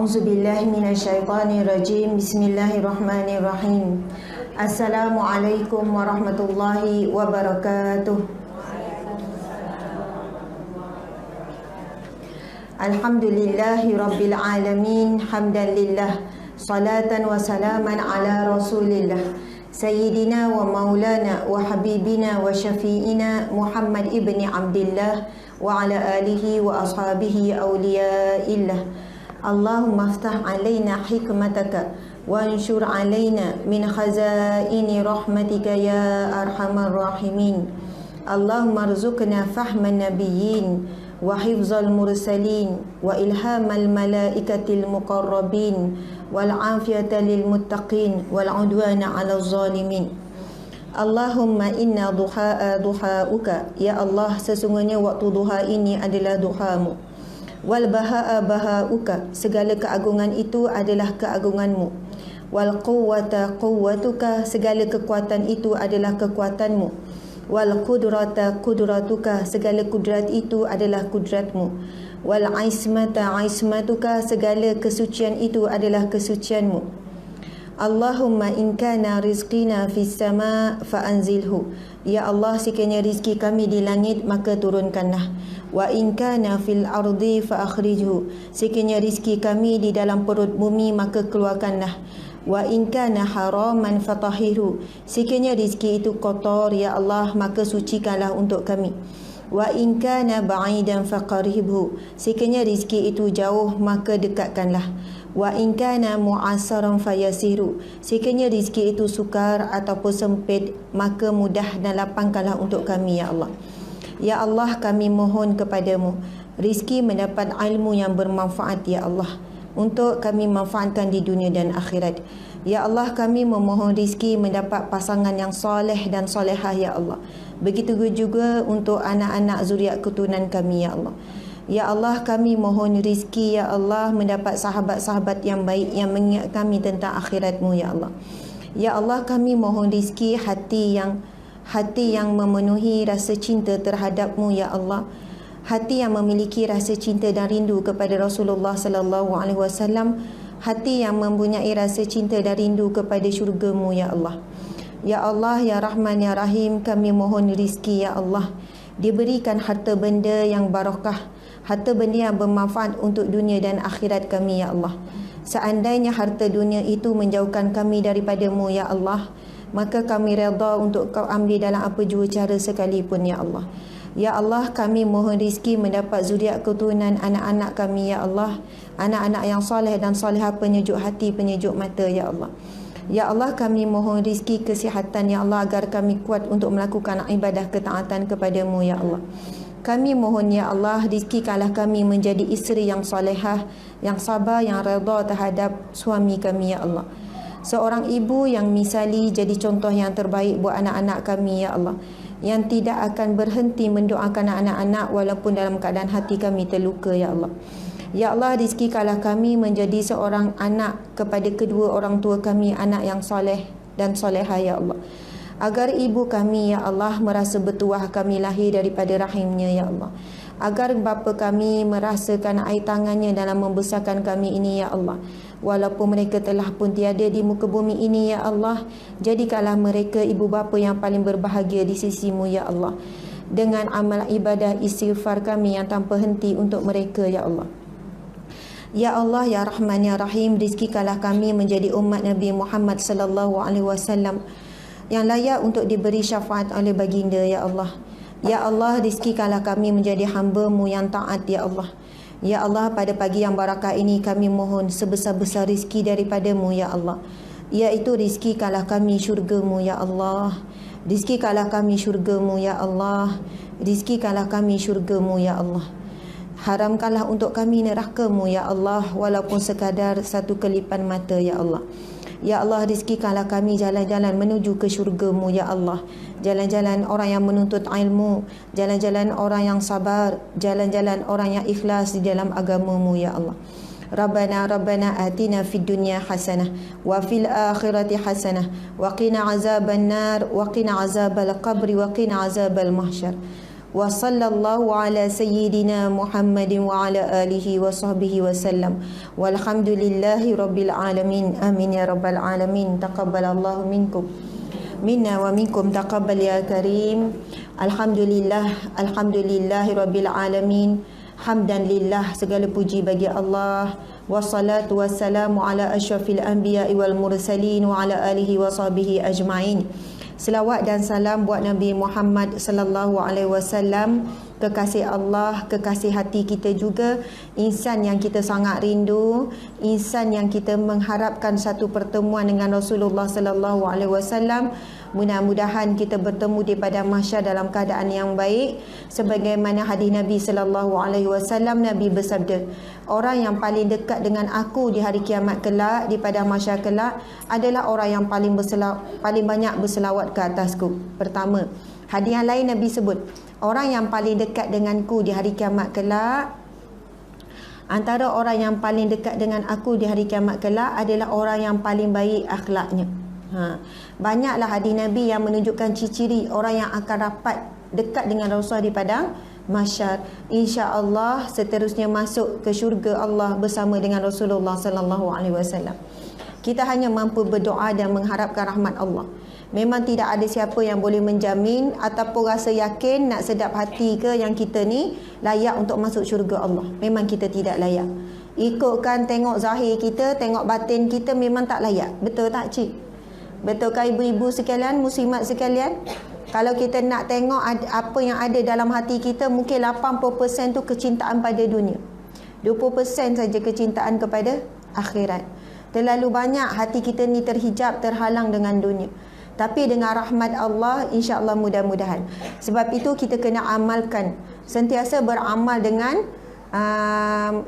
A'udzubillahi minasyaitonirrajim. Bismillahirrahmanirrahim. Assalamualaikum warahmatullahi wabarakatuh. Alhamdulillahi rabbil alamin. Hamdan lillah, salatan wa salaman ala rasulillah, Sayyidina wa maulana wa habibina wa syafi'ina Muhammad ibni Abdillah wa ala alihi wa ashabihi awliyaillah. Allahumma aftah alaina hikmataka wa anshur alaina min khazaini rahmatika ya arhamar rahimin. Allahumma arzuqna fahman nabiyyin wa hifzal mursalin wa ilhamal malaikatil muqarrabin wal afiyata lil muttaqin wal udwana 'alal zalimin. Allahumma inna duha'uka, ya Allah, sesungguhnya waktu duha ini adalah duhamu. Wal baha'a baha'uka, segala keagungan itu adalah keagunganmu. Wal quwwata quwwatuka, segala kekuatan itu adalah kekuatanmu. Wal qudrata qudratuka, segala kudrat itu adalah kudratmu. Wal ismata ismatuka, segala kesucian itu adalah kesucianmu. Allahumma in kana rizqina fis sama fa anzilhu, ya Allah, sekiranya rizki kami di langit maka turunkanlah. Wa in kana fil ardi fa akhrijhu, sekiranya rizki kami di dalam perut bumi maka keluarkanlah. Wa in kana haraman fatahhiru, sekiranya rizki itu kotor, ya Allah, maka sucikanlah untuk kami. Wa in kana ba'idan faqaribhu, sekiranya rizki itu jauh maka dekatkanlah. Wa in kana mu'assaran fayasiru, sekiranya rizki itu sukar ataupun sempit maka mudah dan lapangkanlah untuk kami, ya Allah. Ya Allah, kami mohon kepadamu rizki mendapat ilmu yang bermanfaat, ya Allah, untuk kami manfaatkan di dunia dan akhirat. Ya Allah, kami memohon rizki mendapat pasangan yang soleh dan solehah, ya Allah. Begitu juga untuk anak-anak zuriat keturunan kami, ya Allah. Ya Allah, kami mohon rizki, ya Allah, mendapat sahabat-sahabat yang baik yang mengingat kami tentang akhiratmu, ya Allah. Ya Allah, kami mohon rizki hati yang memenuhi rasa cinta terhadapmu, ya Allah. Hati yang memiliki rasa cinta dan rindu kepada Rasulullah sallallahu alaihi wasallam. Hati yang mempunyai rasa cinta dan rindu kepada syurgamu, ya Allah. Ya Allah, ya Rahman, ya Rahim, kami mohon rizki, ya Allah, diberikan harta benda yang barakah, harta benda yang bermanfaat untuk dunia dan akhirat kami, ya Allah. Seandainya harta dunia itu menjauhkan kami daripadamu, ya Allah, maka kami redha untuk kau ambil dalam apa jua cara sekalipun, ya Allah. Ya Allah, kami mohon rizki mendapat zuriat keturunan anak-anak kami, ya Allah. Anak-anak yang soleh dan solehah, penyejuk hati, penyejuk mata, ya Allah. Ya Allah, kami mohon rizki kesihatan, ya Allah, agar kami kuat untuk melakukan ibadah ketaatan kepadamu, ya Allah. Kami mohon, ya Allah, rizkikanlah kami menjadi isteri yang solehah, yang sabar, yang redha terhadap suami kami, ya Allah. Seorang ibu yang misali, jadi contoh yang terbaik buat anak-anak kami, ya Allah, yang tidak akan berhenti mendoakan anak-anak walaupun dalam keadaan hati kami terluka, ya Allah. Ya Allah, rizkikanlah kami menjadi seorang anak kepada kedua orang tua kami, anak yang soleh dan solehah, ya Allah. Agar ibu kami, ya Allah, merasa bertuah kami lahir daripada rahimnya, ya Allah. Agar bapa kami merasakan air tangannya dalam membesarkan kami ini, ya Allah. Walaupun mereka telah pun tiada di muka bumi ini, ya Allah, jadikanlah mereka ibu bapa yang paling berbahagia di sisimu, ya Allah, dengan amal ibadah istighfar kami yang tanpa henti untuk mereka, ya Allah. Ya Allah, ya Rahman, ya Rahim, rizkikanlah kami menjadi umat Nabi Muhammad sallallahu alaihi wasallam yang layak untuk diberi syafaat oleh baginda, ya Allah. Ya Allah, rizkikanlah kami menjadi hamba-Mu yang taat, ya Allah. Ya Allah, pada pagi yang barakah ini kami mohon sebesar-besar rizki daripadamu, ya Allah, iaitu rizkikanlah kami syurga-Mu, ya Allah. Rizkikanlah kami syurga-Mu, ya Allah. Rizkikanlah kami syurga-Mu, ya Allah. Haramkanlah untuk kami neraka-Mu, ya Allah, walaupun sekadar satu kelipan mata, ya Allah. Ya Allah, rizkikanlah kami jalan-jalan menuju ke syurga-Mu, ya Allah. Jalan-jalan orang yang menuntut ilmu, jalan-jalan orang yang sabar, jalan-jalan orang yang ikhlas di dalam agama-Mu, ya Allah. Rabbana atina fid dunya hasanah wa fil akhirati hasanah wa qina azaban nar wa qina azabal qabri wa qina azabal mahsyar. wa sallallahu ala sayyidina Muhammadin wa ala alihi wa sahbihi wasallam. Walhamdulillahi rabbil alamin. Amin ya rabbal alamin. Taqabbalallahu minkum minna wa minkum taqabbal ya karim. Alhamdulillah, alhamdulillahi rabbil alamin. Hamdan lillah, segala puji bagi Allah. Wassalatu wassalamu ala asyrafil anbiya'i wal mursalin wa ala alihi wa sahbihi ajma'in. Selawat dan salam buat Nabi Muhammad sallallahu alaihi wasallam, kekasih Allah, kekasih hati kita juga, insan yang kita sangat rindu, insan yang kita mengharapkan satu pertemuan dengan Rasulullah sallallahu alaihi wasallam. Mudah-mudahan kita bertemu di padang mahsyar dalam keadaan yang baik, sebagaimana hadis Nabi sallallahu alaihi wasallam. Nabi bersabda, orang yang paling dekat dengan aku di hari kiamat kelak, di padang mahsyar kelak, adalah orang yang paling banyak berselawat ke atasku. Pertama. Hadis yang lain Nabi sebut, orang yang paling dekat denganku di hari kiamat kelak, antara orang yang paling dekat dengan aku di hari kiamat kelak adalah orang yang paling baik akhlaknya. Banyaklah hadis Nabi yang menunjukkan ciri-ciri orang yang akan rapat dekat dengan Rasulullah di padang mahsyar. Insya-Allah seterusnya masuk ke syurga Allah bersama dengan Rasulullah sallallahu alaihi wasallam. Kita hanya mampu berdoa dan mengharapkan rahmat Allah. Memang tidak ada siapa yang boleh menjamin ataupun rasa yakin nak sedap hati ke yang kita ni layak untuk masuk syurga Allah. Memang kita tidak layak. Ikutkan tengok zahir kita, tengok batin kita, memang tak layak. Betul tak cik? Betulkah ibu-ibu sekalian, muslimat sekalian? Kalau kita nak tengok apa yang ada dalam hati kita, mungkin 80% tu kecintaan pada dunia, 20% saja kecintaan kepada akhirat. Terlalu banyak hati kita ni terhijab, terhalang dengan dunia. Tapi dengan rahmat Allah, insya-Allah mudah-mudahan. Sebab itu kita kena amalkan, sentiasa beramal dengan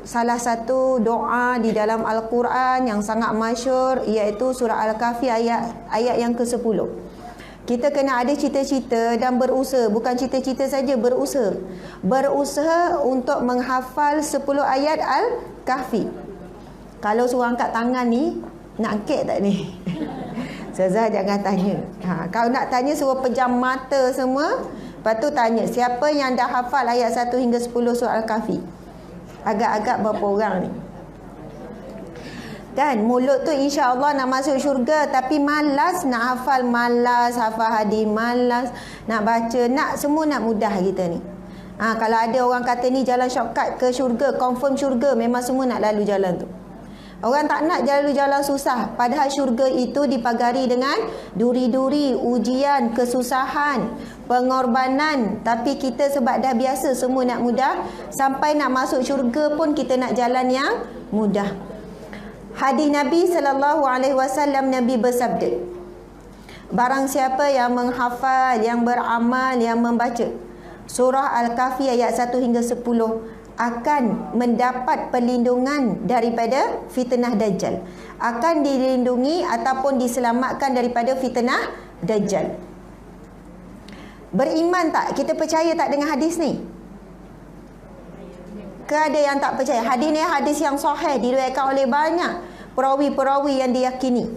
salah satu doa di dalam Al-Quran yang sangat masyhur, iaitu surah Al-Kahfi ayat yang ke-10. Kita kena ada cita-cita dan berusaha, bukan cita-cita saja, berusaha. Berusaha untuk menghafal 10 ayat Al-Kahfi. Kalau suruh angkat tangan ni, nak angkat tak ni? Ustazah jangan tanya. Kalau nak tanya suruh pejam mata semua, lepas tu tanya siapa yang dah hafal ayat 1 hingga 10 surah Al-Kahfi. Agak-agak berapa orang ni? Dan mulut tu insya-Allah nak masuk syurga, tapi malas nak hafal, malas hafal hadis, malas nak baca, nak semua nak mudah kita ni. Kalau ada orang kata ni jalan shortcut ke syurga, confirm syurga, memang semua nak lalu jalan tu. Orang tak nak lalu jalan susah, padahal syurga itu dipagari dengan duri-duri, ujian, kesusahan, pengorbanan. Tapi kita sebab dah biasa semua nak mudah, sampai nak masuk syurga pun kita nak jalan yang mudah. Hadis Nabi sallallahu alaihi wasallam, Nabi bersabda, barang siapa yang menghafal, yang beramal, yang membaca surah Al-Kahfi ayat 1 hingga 10, akan mendapat perlindungan daripada fitnah Dajjal. Akan dilindungi ataupun diselamatkan daripada fitnah Dajjal. Beriman tak? Kita percaya tak dengan hadis ni? Ke ada yang tak percaya? Hadis ni hadis yang sahih, diriwayatkan oleh banyak perawi-perawi yang diyakini.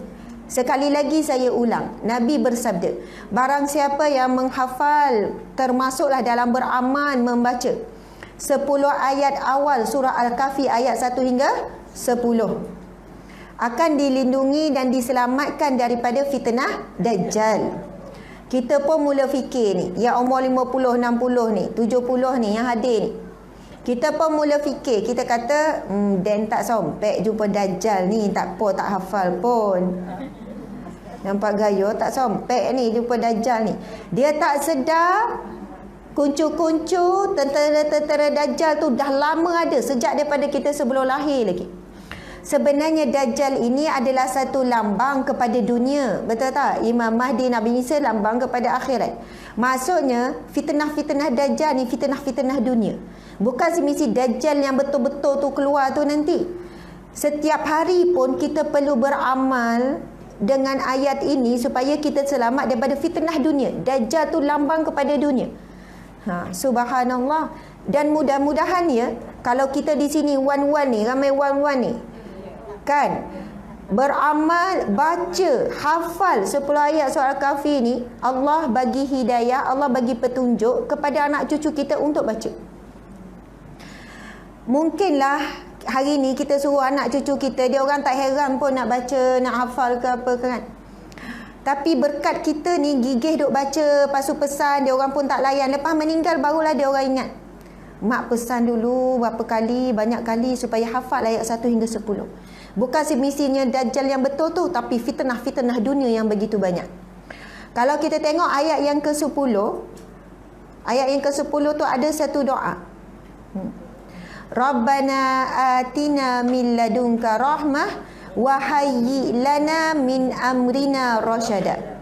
Sekali lagi saya ulang, Nabi bersabda, barang siapa yang menghafal, termasuklah dalam beramal membaca 10 ayat awal surah Al-Kahfi ayat 1 hingga 10, akan dilindungi dan diselamatkan daripada fitnah Dajjal. Kita pun mula fikir ni, yang umur 50, 60 ni, 70 ni yang hadir ni, kita pun mula fikir, kita kata Dan tak sompek jumpa Dajjal ni, tak apa, tak hafal pun. Nampak gaya, tak sompek ni jumpa Dajjal ni. Dia tak sedar kuncu-kuncu tentera-tentera Dajjal tu dah lama ada, sejak daripada kita sebelum lahir lagi. Sebenarnya Dajjal ini adalah satu lambang kepada dunia. Betul tak? Imam Mahdi Nabi Isa lambang kepada akhirat. Maksudnya fitnah-fitnah Dajjal ni fitnah-fitnah dunia. Bukan semesti Dajjal yang betul-betul tu keluar tu nanti. Setiap hari pun kita perlu beramal dengan ayat ini supaya kita selamat daripada fitnah dunia. Dajjal tu lambang kepada dunia. Subhanallah. Dan mudah-mudahan ya, kalau kita di sini wan-wan ni, ramai wan-wan ni, kan, beramal, baca, hafal 10 ayat surah Al-Kahfi ni, Allah bagi hidayah, Allah bagi petunjuk kepada anak cucu kita untuk baca. Mungkinlah hari ni kita suruh anak cucu kita, dia orang tak heran pun nak baca, nak hafal ke apa kan. Tapi berkat kita ni gigih duk baca, pasu pesan, dia orang pun tak layan. Lepas meninggal barulah dia orang ingat. Mak pesan dulu berapa kali, banyak kali supaya hafal ayat 1 hingga 10. Bukan semestinya Dajjal yang betul tu, tapi fitnah-fitnah dunia yang begitu banyak. Kalau kita tengok ayat yang ke-10, ayat yang ke-10 tu ada satu doa. Rabbana atina min ladunka rahmah wa hayyi lana min amrina rasyada.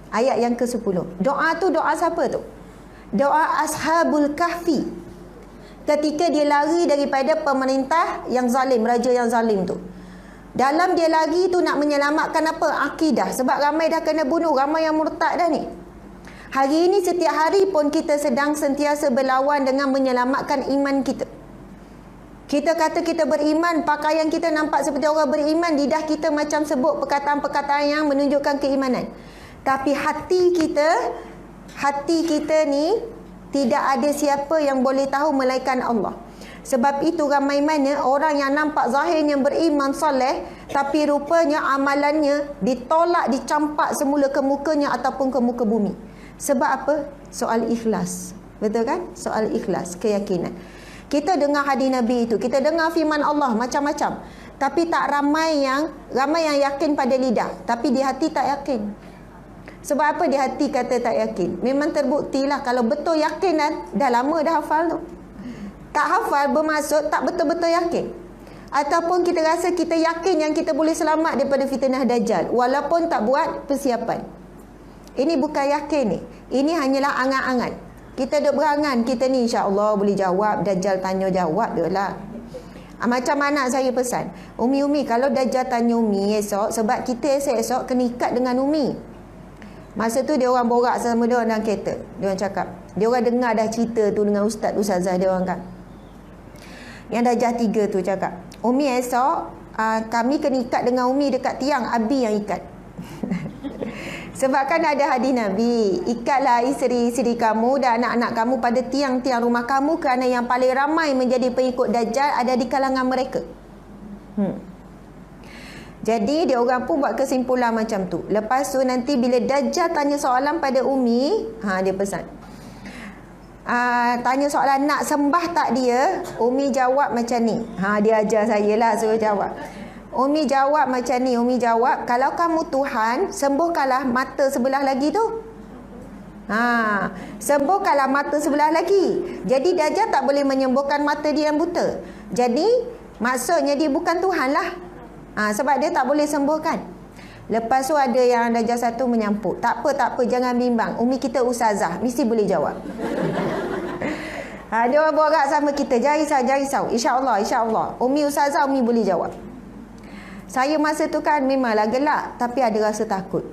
Ayat yang ke-10. Doa tu doa siapa tu? Doa Ashabul Kahfi. Ketika dia lari daripada pemerintah yang zalim, raja yang zalim tu. Dalam dia lari tu nak menyelamatkan apa? Akidah. Sebab ramai dah kena bunuh, ramai yang murtad dah ni. Hari ini setiap hari pun kita sedang sentiasa berlawan dengan menyelamatkan iman kita. Kita kata kita beriman, pakaian kita nampak seperti orang beriman, lidah kita macam sebut perkataan-perkataan yang menunjukkan keimanan. Tapi hati kita ni tidak ada siapa yang boleh tahu melainkan Allah. Sebab itu ramai mana orang yang nampak zahirnya beriman soleh, tapi rupanya amalannya ditolak, dicampak semula ke mukanya ataupun ke muka bumi. Sebab apa? Soal ikhlas. Betul kan? Soal ikhlas, keyakinan. Kita dengar hadis Nabi itu, kita dengar firman Allah macam-macam. Tapi tak ramai yang yakin pada lidah, tapi di hati tak yakin. Sebab apa di hati kata tak yakin? Memang terbuktilah kalau betul yakin dah lama dah hafal tu. Tak hafal bermaksud tak betul-betul yakin. Ataupun kita rasa kita yakin yang kita boleh selamat daripada fitnah Dajjal walaupun tak buat persiapan. Ini bukan yakin ni. Ini hanyalah angan-angan. Kita duk berangan kita ni insya-Allah boleh jawab, Dajjal tanya jawab je lah. Macam anak saya pesan, Umi kalau Dajjal tanya Umi esok, sebab kita esok kena ikat dengan Umi. Masa tu dia orang borak sama dia orang dalam kereta. Dia orang cakap, dia orang dengar dah cerita tu dengan ustazah dia orang kan. Yang darjah 3 tu cakap, Umi esok kami kena ikat dengan Umi dekat tiang, Abi yang ikat. Sebab kan ada hadis Nabi, ikatlah isteri-isteri kamu dan anak-anak kamu pada tiang-tiang rumah kamu kerana yang paling ramai menjadi pengikut Dajjal ada di kalangan mereka. Jadi dia orang pun buat kesimpulan macam tu. Lepas tu nanti bila Dajjal tanya soalan pada Umi, dia pesan, tanya soalan nak sembah tak dia, Umi jawab macam ni. Dia ajar saya lah suruh jawab. Umi jawab macam ni, Umi jawab, kalau kamu Tuhan, sembuhkanlah mata sebelah lagi tu. Sembuhkanlah mata sebelah lagi. Jadi Dajjal tak boleh menyembuhkan mata dia yang buta. Jadi maksudnya dia bukan Tuhan lah. Sebab dia tak boleh sembuhkan. Lepas tu ada yang darjah 1 menyampuk. Tak apa, jangan bimbang. Umi kita ustazah, mesti boleh jawab. Dia orang borak sama kita, jangan risau. InsyaAllah. Umi ustazah, Umi boleh jawab. Saya masa tu kan memanglah gelak, tapi ada rasa takut.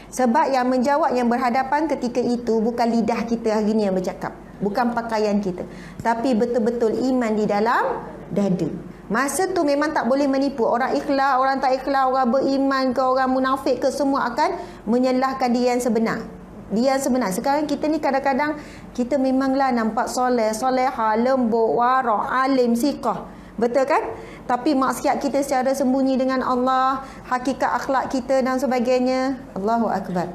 Sebab yang menjawab, yang berhadapan ketika itu bukan lidah kita hari ni yang bercakap, bukan pakaian kita, tapi betul-betul iman di dalam dada. Masa tu memang tak boleh menipu. Orang ikhlas, orang tak ikhlas, orang beriman ke, orang munafik ke, semua akan menyalahkan dia yang sebenar. Dia yang sebenar. Sekarang kita ni kadang-kadang kita memanglah nampak soleh, soleha, lembut, warak, alim, siqah. Betul kan? Tapi maksiat kita secara sembunyi dengan Allah, hakikat akhlak kita dan sebagainya. Allahu Akbar.